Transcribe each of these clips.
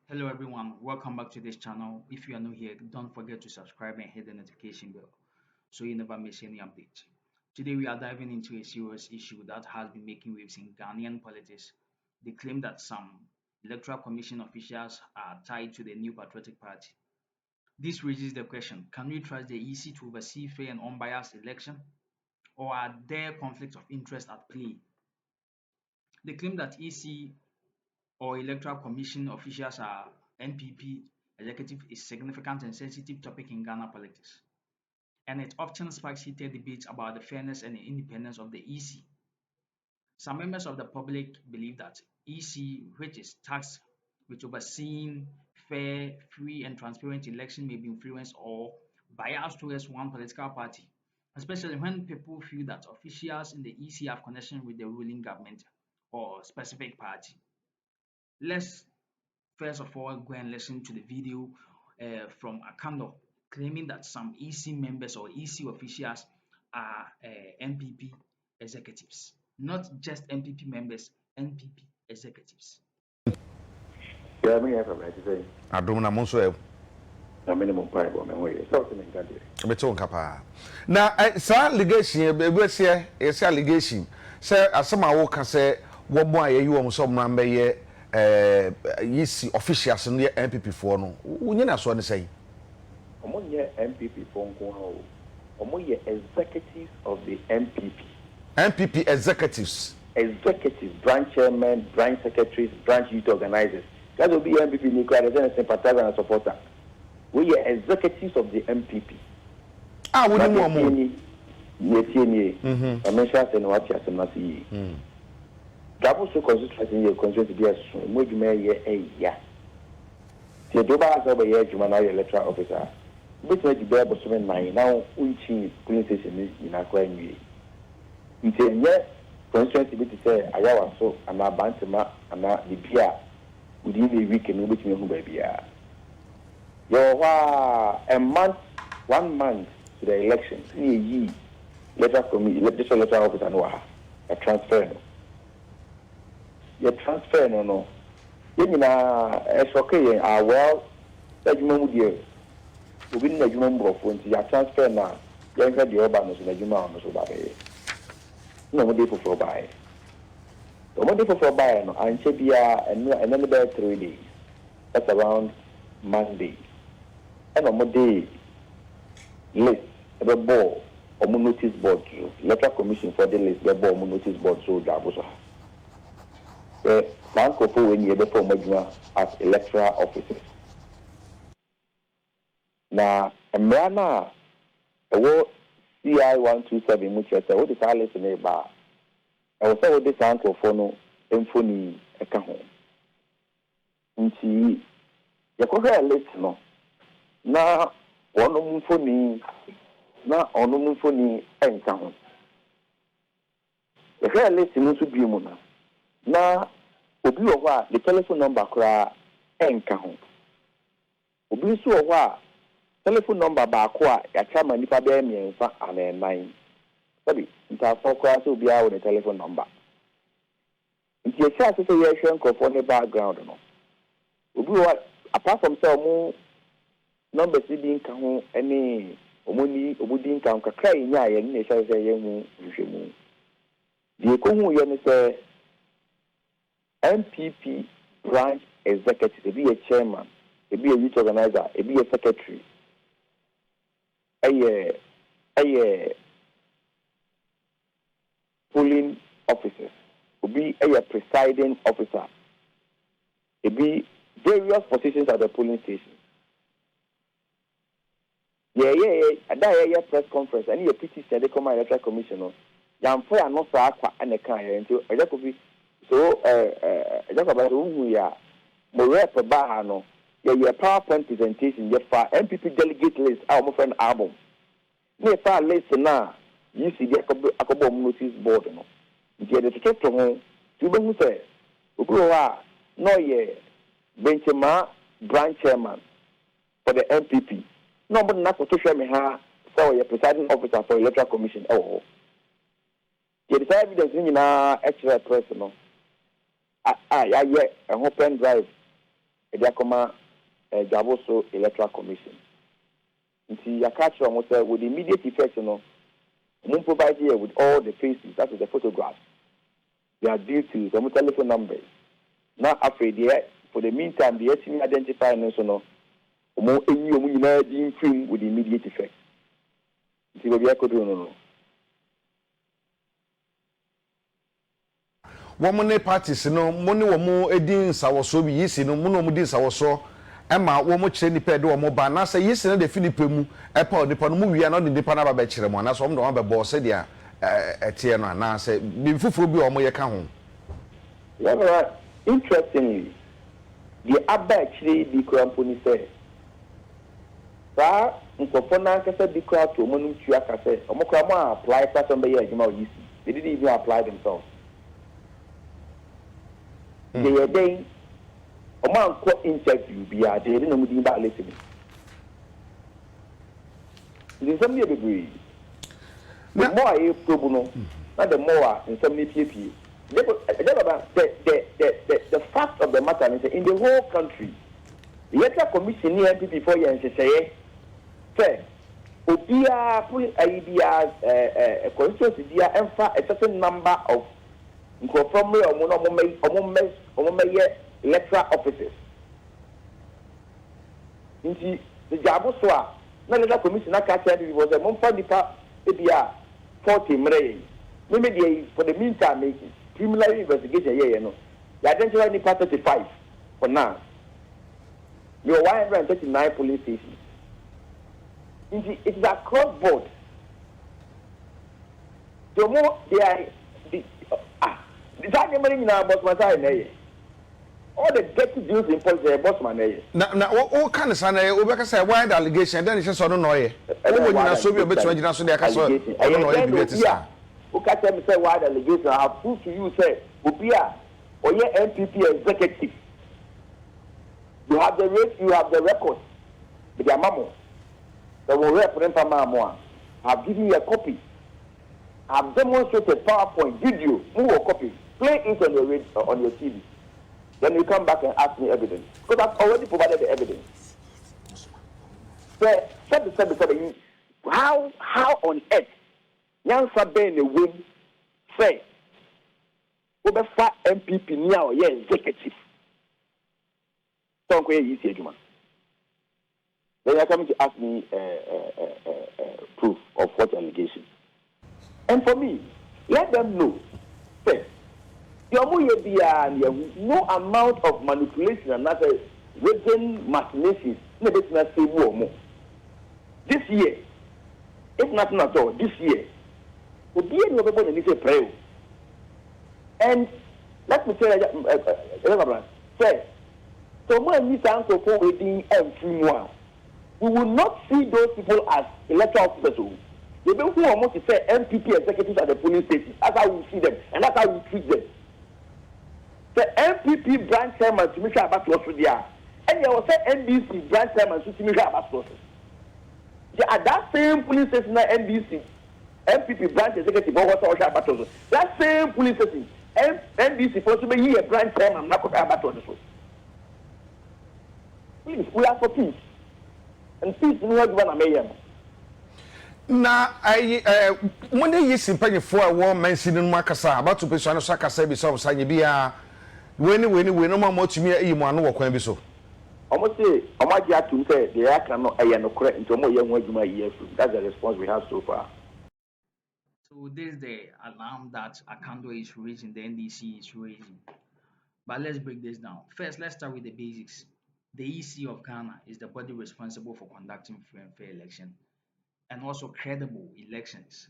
Hello everyone, welcome back to this channel. If you are new here, don't forget to subscribe and hit the notification bell so you never miss any update. Today we are diving into a serious issue that has been making waves in Ghanaian politics. They claim that some electoral commission officials are tied to the New Patriotic Party. This raises the question, can we trust the EC to oversee fair and unbiased election? Or are there conflicts of interest at play? They claim that EC or Electoral Commission officials are NPP executive is significant and sensitive topic in Ghana politics, and it often sparks heated debates about the fairness and independence of the EC. Some members of the public believe that EC, which is tasked with overseeing fair, free, and transparent election, may be influenced or biased towards one political party, especially when people feel that officials in the EC have connection with the ruling government or specific party. Let's first of all go and listen to the video from Akando claiming that some EC members or EC officials are NPP executives, not just NPP members, NPP executives. Yeah, me have right to say. I don't know so. Na minimum price for me way. So to me gadi. Beto nkapa. Na sa allegation be say yes allegation. Say asema wo ka say wo bo ayeyi wo so mran be ye yisi officials no NPP for no. Wonye na so ne say. Omo ye NPP for nko ha o. Omo ye executives of the NPP. NPP executives. Executives, branch chairman, branch secretaries, branch youth organizers. That will be NPP Nicola, then a sympathizer and supporter. We are executives of the NPP. Ah, we know more. I mentioned in what you have to Double so constituency your constituency be as much may yeah. The Doba has over here, Jumana electoral officer. But when you bear Bossman, now unching police station in a crime. You say, yes, constituency to say, I was so, and I bantama, and I the beer within a week and which me who baby. You're a month, 1 month to the election, ye letter committee, letter officer, no, a transfer. Your transfer, no. You know, it's okay, well, that you know, dear. We didn't have number of when you transfer now. You got the urban in a human so bad. No day for buy. The one day for buy, and Chebia and another 3 days. That's around Monday. And on Monday, list the ball or notice board, letter commission for the list, the ball notice board, so that was the bank of when you have the as electoral officers. Now, a man, a word CI 127, which I said, what is our listening about? I was saying this uncle for no infony a cajon. And she, you could hear listen. Now, one for me, now on for me, and cajon. The hair listen to be mona. Now, Obi the telephone number cry and cajon. Obi so telephone number baako a yachama nipa be mienfa ana nine. Sabi, nta fokwa so bia wo the telephone number. Nti e sha say ye hwe nkofo ne background no. Obi wa apart from say omo number si din ka ho ene omoni obudi nka kakra nya ye ne sha say ye hu nhwemu. Die ko hu ye ne say NPP branch executive be a chairman, be a youth organizer, be a secretary. A polling officers, will be a presiding officer, it be various positions at the polling station. That press conference, and you PT said they come electoral commissioner. Yam for a no aqua and a car until a could be so just about who we are. More per bahano. Yeah, your PowerPoint presentation, your MPP delegate list, our friend album. Near far list now, you see the Akroma notice board. Get it to talk to home. You know who say, Ugroa, no, yeah, Benchema, branch chairman for the MPP. No, but not to show me how, so you're presiding officer for electoral commission. Oh, get the evidence in extra personal. Yeah, a whole pen drive. Ediakoma Javoso Electoral Commission. Nti ya catch almost with immediate effect, you know, we provide here with all the faces, that is the photographs, their details, the telephone numbers. Now after for the meantime, the estimate identify and so no, more any film with immediate effect. Nti we could do no. Woman parties no money wo mo edin sawoso bi yisi no mo no mo din sawoso ema wo mo kire nipa de wo mo ba na say yisi na de Philip mu epa nipa no mu wi na de nipa na ba be kire mo na so mo do ba bo se dia etie no na say bi fufuro bi wo mo ye ka ho. Yeah, interestingly, the abba actually the company say sa nkofo na kasa di kwa to mo no tua ka say omo kwa mo apply for some be ye adwuma o yisi. They didn't even apply themselves. They are then a man called interview be a day in the movie about listening. In some degree, the more I probono, not the more in some NPP. The fact of the matter is that in the whole country, the electoral commission near NPP 4 years say, Obia put ideas, a constituency, and a certain number of from electoral officers. Inti the Jaboswa, no legal commission I catch was a month for 40 million. Maybe for the meantime making preliminary investigation, you know. The identity only part 35 for now. Your 139 police stations. It is across board. The more they are the time money now Bossman say all the dirty deals in policy Bossman na o kan sa na o be ka say why the allegation then say so no no ye o wo nyina so bi o betu agina so dey ka so no no ye bi beti sa o ka tell me say why the allegation I have proved to you say obia or ye NPP executive you have the record with your mamo the will represent mamo I've given you a copy. I've demonstrated PowerPoint video, move a copy, play it on your radio, on your TV. Then you come back and ask me evidence. Because I've already provided the evidence. So, how on earth, young Sabe in the womb, say, over fat MPP now, yeah, executive. Don't go easy, Juma. Then you're coming to ask me proof of what allegation. And for me, let them know that no amount of manipulation and other written machinations this year, if nothing at all, this year, will be any need to pray. And let me tell you, say, so when we stand for waiting every one, we will not see those people as electoral officers. The people who almost say NPP executives at the police station, that's how we see them, and that's how we treat them. The NPP branch chairman to Mr. Abbas was there, and there was an NBC branch chairman to Mr. Abbas was. At that same police station, NBC, NPP branch executive was also Abbas was. That same police station, NBC supposed to be a branch chairman, not Abbas was. Please, we are for peace, and peace is not one of them. Na money yes mpanyefo a wo mansi no makasa about to person so akasa bi so sanye bia we no ma motumi ayi mo ano wo kwan bi so almost say omaji atum say the aka no eye no kore nti omo ye ho adwuma yi afu. That's the response we have so far. So this is the alarm that Akando is raising, the NDC is raising. But let's break this down. First, let's start with the basics. The EC of Ghana is the body responsible for conducting free and fair election and also credible elections.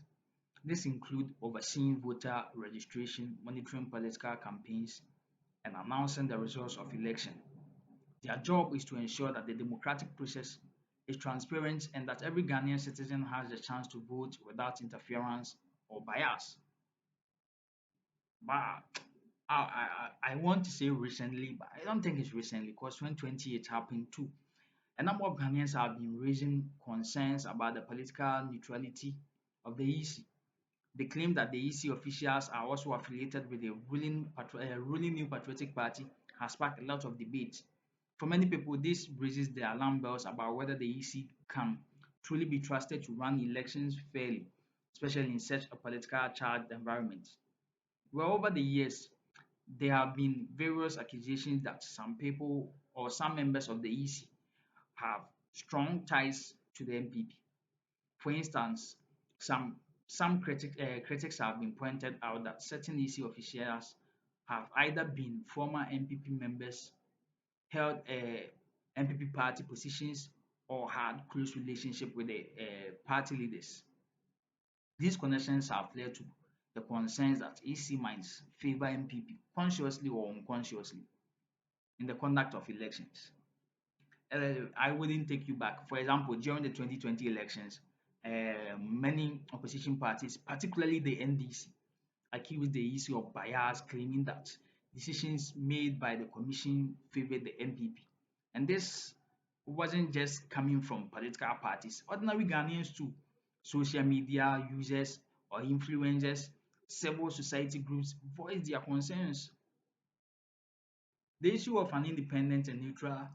This includes overseeing voter registration, monitoring political campaigns, and announcing the results of election. Their job is to ensure that the democratic process is transparent and that every Ghanaian citizen has the chance to vote without interference or bias. But I want to say recently, but I don't think it's recently because 2020 it happened too. A number of Ghanaians have been raising concerns about the political neutrality of the EC. They claim that the EC officials are also affiliated with a ruling New Patriotic Party has sparked a lot of debate. For many people, this raises the alarm bells about whether the EC can truly be trusted to run elections fairly, especially in such a politically charged environment. Well, over the years, there have been various accusations that some people or some members of the EC have strong ties to the NPP. For instance, some critics have been pointed out that certain EC officials have either been former NPP members, held NPP party positions, or had close relationship with the party leaders. These connections have led to the concerns that EC might favor NPP consciously or unconsciously in the conduct of elections. I wouldn't take you back. For example, during the 2020 elections, many opposition parties, particularly the NDC, accused the EC of bias, claiming that decisions made by the commission favored the NPP. And this wasn't just coming from political parties, ordinary Ghanaians too, social media users or influencers, civil society groups voiced their concerns. The issue of an independent and neutral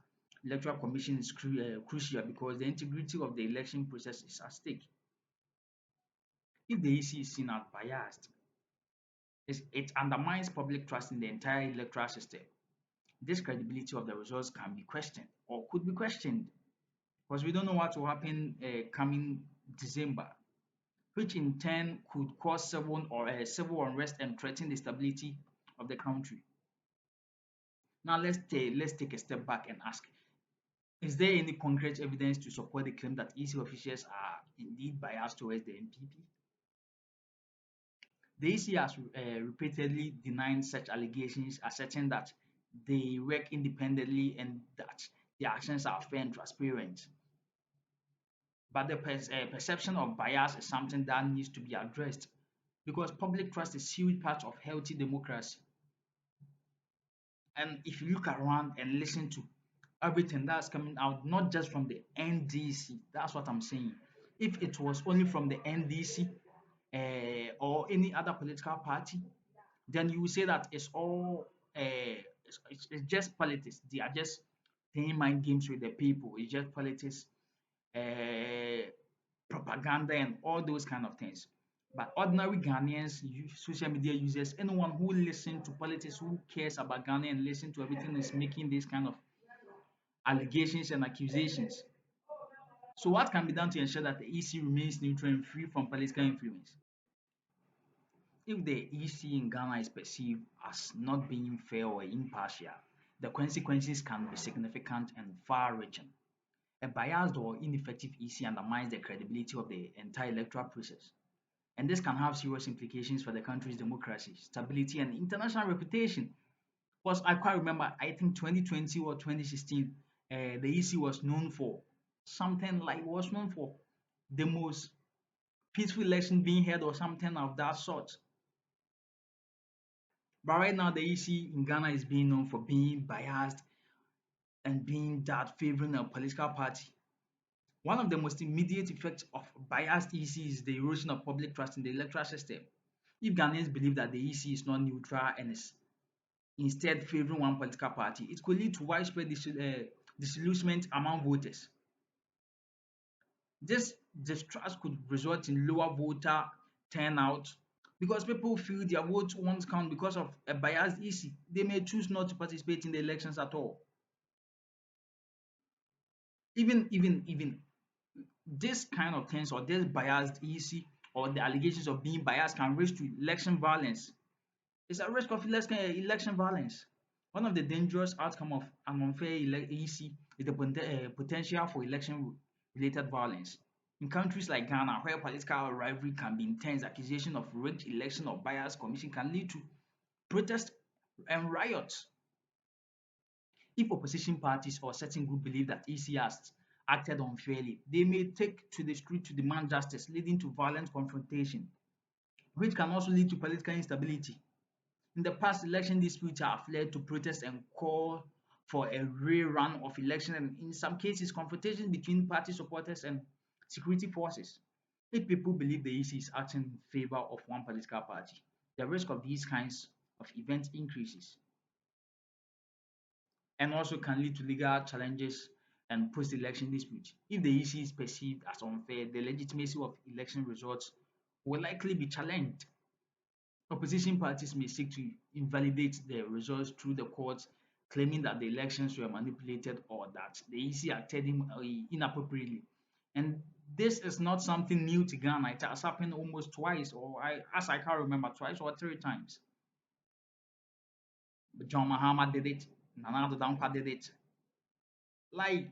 electoral commission is crucial because the integrity of the election process is at stake. If the EC is seen as biased, it undermines public trust in the entire electoral system. This credibility of the results can be questioned or could be questioned because we don't know what will happen coming December, which in turn could cause civil unrest and threaten the stability of the country. Now let's take a step back and ask: is there any concrete evidence to support the claim that EC officials are indeed biased towards the NPP? The EC has repeatedly denied such allegations, asserting that they work independently and that their actions are fair and transparent. But the perception of bias is something that needs to be addressed because public trust is a huge part of healthy democracy. And if you look around and listen to everything that's coming out, not just from the NDC, that's what I'm saying. If it was only from the NDC or any other political party, then you will say that it's all it's just politics. They are just playing mind games with the people. It's just politics, uh, propaganda, and all those kind of things. But ordinary Ghanaians, social media users, anyone who listens to politics, who cares about Ghana and listen to everything is making this kind of allegations and accusations. So what can be done to ensure that the EC remains neutral and free from political influence? If the EC in Ghana is perceived as not being fair or impartial, the consequences can be significant and far-reaching. A biased or ineffective EC undermines the credibility of the entire electoral process, and this can have serious implications for the country's democracy, stability, and international reputation. Because I quite remember, I think 2020 or 2016, the EC was known for something like was known for the most peaceful election being held or something of that sort. But right now, the EC in Ghana is being known for being biased and being that favoring a political party. One of the most immediate effects of biased EC is the erosion of public trust in the electoral system. If Ghanaians believe that the EC is not neutral and is instead favoring one political party, it could lead to widespread disillusionment among voters. This distrust could result in lower voter turnout because people feel their vote won't count because of a biased EC. They may choose not to participate in the elections at all. Even this kind of things or this biased EC or the allegations of being biased can raise to election violence. It's a risk of election violence. One of the dangerous outcomes of an unfair EC is the potential for election-related violence. In countries like Ghana, where political rivalry can be intense, accusation of rigged election or biased commission can lead to protests and riots. If opposition parties or certain groups believe that EC has acted unfairly, they may take to the street to demand justice, leading to violent confrontation, which can also lead to political instability. In the past, election disputes have led to protests and call for a rerun of election and in some cases confrontation between party supporters and security forces. If people believe the EC is acting in favor of one political party, the risk of these kinds of events increases. and also can lead to legal challenges and post-election disputes. If the EC is perceived as unfair, the legitimacy of election results will likely be challenged. Opposition parties may seek to invalidate the results through the courts, claiming that the elections were manipulated or that the EC acted inappropriately. And this is not something new to Ghana. It has happened almost twice, as I can remember, twice or three times. John Mahama did it, Nana Addo Dankwa did it. Like,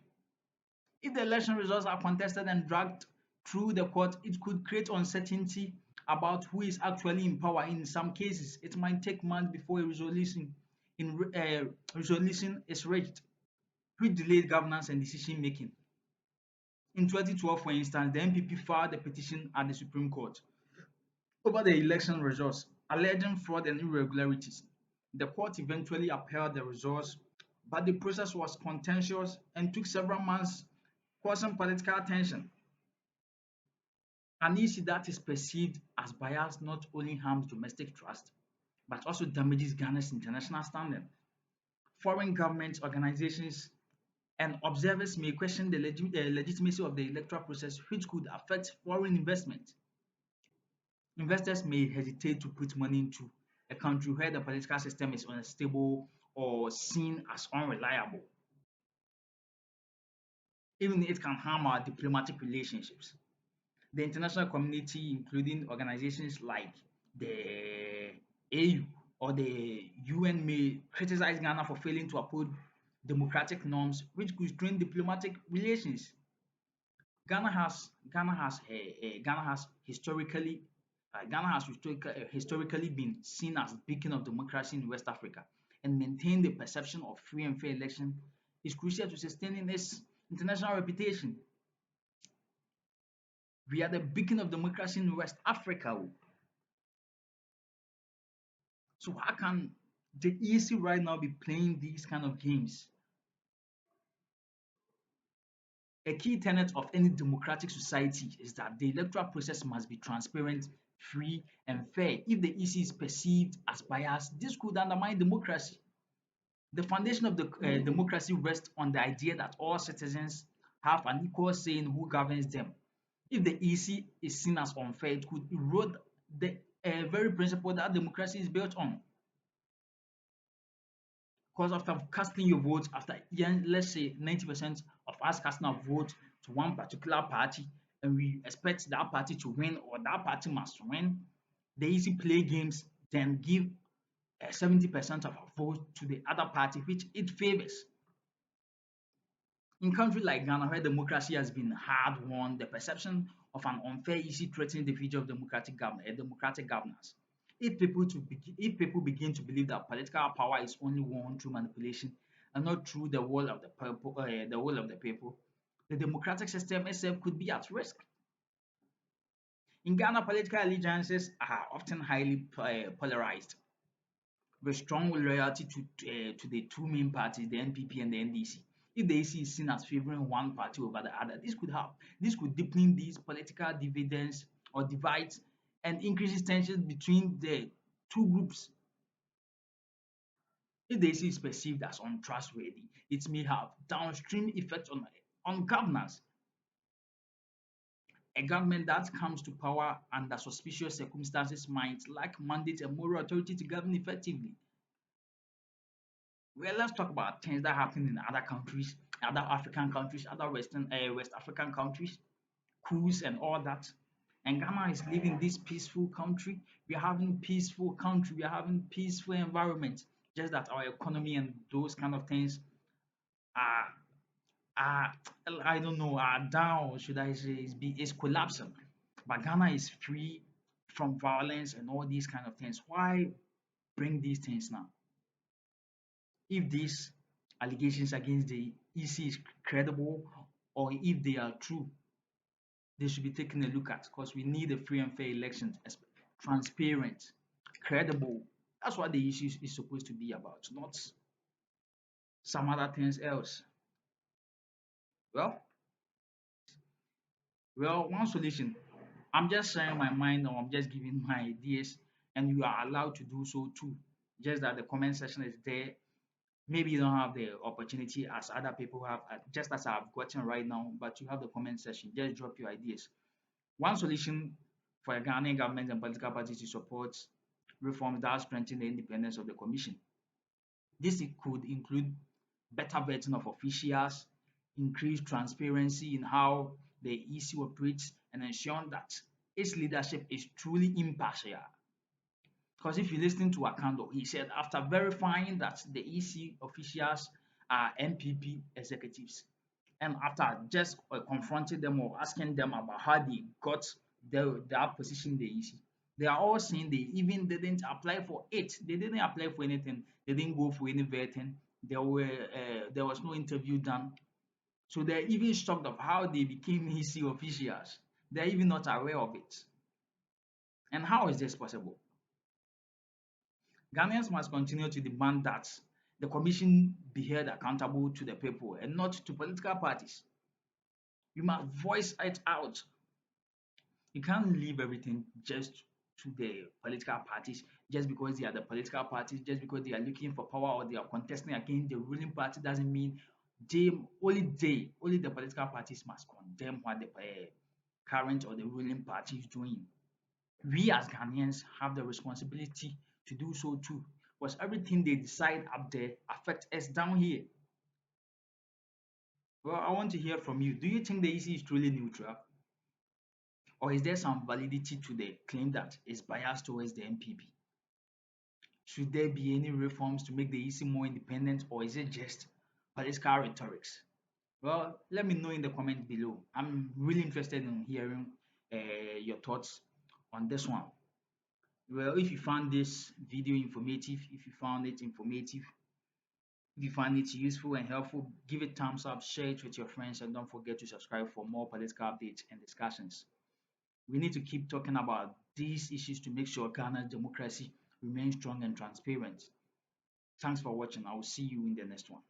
if the election results are contested and dragged through the court, it could create uncertainty about who is actually in power. In some cases, it might take months before a resolution is reached, which delayed governance and decision making. In 2012, for instance, the NPP filed a petition at the Supreme Court over the election results, alleging fraud and irregularities. The court eventually upheld the results, but the process was contentious and took several months, causing political tension. An issue that is perceived as biased not only harms domestic trust, but also damages Ghana's international standing. Foreign government organizations and observers may question the legitimacy of the electoral process, which could affect foreign investment. Investors may hesitate to put money into a country where the political system is unstable or seen as unreliable. Even it can harm our diplomatic relationships. The international community, including organizations like the AU or the UN, may criticize Ghana for failing to uphold democratic norms, which could strain diplomatic relations. Ghana has historically historically been seen as a beacon of democracy in West Africa, and maintain the perception of free and fair election is crucial to sustaining its international reputation. We are the beacon of democracy in West Africa. So how can the EC right now be playing these kind of games? A key tenet of any democratic society is that the electoral process must be transparent, free, and fair. If the EC is perceived as biased, this could undermine democracy. The foundation of the democracy rests on the idea that all citizens have an equal say in who governs them. If the EC is seen as unfair, it could erode the very principle that democracy is built on. Because after casting your vote, let's say 90% of us casting our vote to one particular party, and we expect that party to win or that party must win, the EC play games, then give 70% of our vote to the other party which it favors. In countries like Ghana, where democracy has been hard won, the perception of an unfair EC threatens the future of democratic governance. If people begin to believe that political power is only won through manipulation and not through the will of the people, the democratic system itself could be at risk. In Ghana, political allegiances are often highly polarized, with strong loyalty to the two main parties, the NPP and the NDC. If the AC is seen as favoring one party over the other, this could deepen these political dividends or divides and increases tensions between the two groups. If the AC is perceived as untrustworthy, it may have downstream effects on governance. A government that comes to power under suspicious circumstances might lack mandate and moral authority to govern effectively. Well, let's talk about things that happen in other countries, other African countries, other West African countries, coups and all that. And Ghana is living this peaceful country. We are having peaceful country. We are having peaceful environment. Just that our economy and those kind of things are are I don't know are down. Should I say is collapsing? But Ghana is free from violence and all these kind of things. Why bring these things now? If these allegations against the EC is credible or if they are true, they should be taken a look at because we need a free and fair elections, transparent, credible. That's what the issue is supposed to be about, not some other things else. Well, one solution. I'm just sharing my mind or I'm just giving my ideas, and you are allowed to do so too. Just that the comment section is there. Maybe you don't have the opportunity as other people have, just as I've gotten right now, but you have the comment section. Just drop your ideas. One solution for a Ghanaian government and political parties to support reforms that strengthen the independence of the commission. This could include better vetting of officials, increased transparency in how the EC operates, and ensuring that its leadership is truly impartial. Because if you listen to Akando, he said after verifying that the EC officials are NPP executives, and after just confronting them or asking them about how they got that position in the EC, they are all saying they even didn't apply for it. They didn't apply for anything. They didn't go for any vetting. There was no interview done. So they're even shocked of how they became EC officials. They're even not aware of it. And how is this possible? Ghanaians must continue to demand that the commission be held accountable to the people and not to political parties. You must voice it out. You can't leave everything just to the political parties just because they are the political parties, just because they are looking for power or they are contesting against the ruling party doesn't mean only the political parties must condemn what the current or the ruling party is doing. We as Ghanaians have the responsibility to do so too, because everything they decide up there affects us down here. Well, I want to hear from you. Do you think the EC is truly neutral? Or is there some validity to the claim that it's biased towards the NPP? Should there be any reforms to make the EC more independent, or is it just political rhetorics? Well, let me know in the comment below. I'm really interested in hearing your thoughts on this one. Well, if you found this video informative, if you found it informative, if you find it useful and helpful, give it thumbs up, share it with your friends, and don't forget to subscribe for more political updates and discussions. We need to keep talking about these issues to make sure Ghana's democracy remains strong and transparent. Thanks for watching. I will see you in the next one.